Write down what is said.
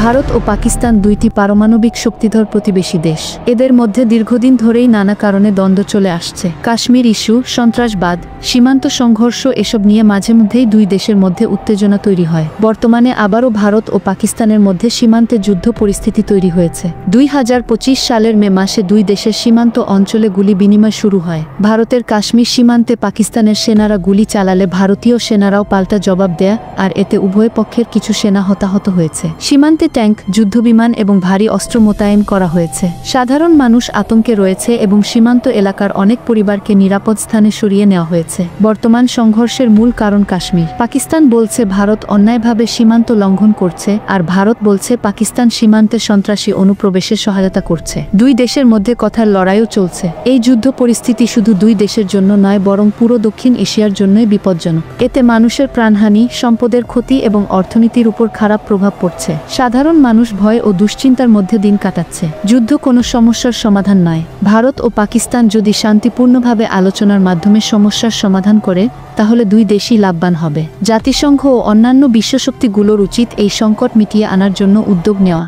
ভারত ও পাকিস্তান দুইটি পারমাণবিক শক্তিধর প্রতিবেশী দেশ। এদের মধ্যে দীর্ঘদিন ধরেই নানা কারণে দ্বন্দ্ব চলে আসছে। কাশ্মীর ইস্যু, সন্ত্রাসবাদ, সীমান্ত সংঘর্ষ এসব নিয়ে মাঝে মধ্যেই দুই দেশের মধ্যে উত্তেজনা তৈরি হয়। বর্তমানে আবারও ভারত ও পাকিস্তানের মধ্যে সীমান্তে যুদ্ধ পরিস্থিতি তৈরি হয়েছে। 2025 সালের মে মাসে দুই দেশের সীমান্ত অঞ্চলে গুলি বিনিময় শুরু হয়। ভারতের কাশ্মীর সীমান্তে পাকিস্তানের সেনারা গুলি চালালে ভারতীয় সেনারাও পাল্টা জবাব দেয়, আর এতে উভয় পক্ষের কিছু সেনা হতাহত হয়েছে। সীমান্তে ট্যাঙ্ক, যুদ্ধবিমান এবং ভারী অস্ত্র মোতায়েন করা হয়েছে। সাধারণ মানুষ আতঙ্কে রয়েছে এবং সীমান্ত এলাকার অনেক পরিবারকে নিরাপদ স্থানে সরিয়ে নেওয়া হয়েছে। বর্তমান সংঘর্ষের মূল কারণ কাশ্মীর। পাকিস্তান বলছে ভারত অন্যায়ভাবে সীমান্ত লঙ্ঘন করছে, আর ভারত বলছে পাকিস্তান সীমান্তে সন্ত্রাসী অনুপ্রবেশের সহায়তা করছে। দুই দেশের মধ্যে কথার লড়াইও চলছে। এই যুদ্ধ পরিস্থিতি শুধু দুই দেশের জন্য নয়, বরং পুরো দক্ষিণ এশিয়ার জন্যই বিপজ্জনক। এতে মানুষের প্রাণহানি, সম্পদের ক্ষতি এবং অর্থনীতির উপর খারাপ প্রভাব পড়ছে। সাধারণ মানুষ ভয় ও দুশ্চিন্তার মধ্যে দিন কাটাচ্ছে। যুদ্ধ কোনো সমস্যার সমাধান নয়। ভারত ও পাকিস্তান যদি শান্তিপূর্ণভাবে আলোচনার মাধ্যমে সমস্যার সমাধান করে, তাহলে দুই দেশই লাভবান হবে। জাতিসংঘ ও অন্যান্য বিশ্বশক্তিগুলোর উচিত এই সংকট মিটিয়ে আনার জন্য উদ্যোগ নেওয়া।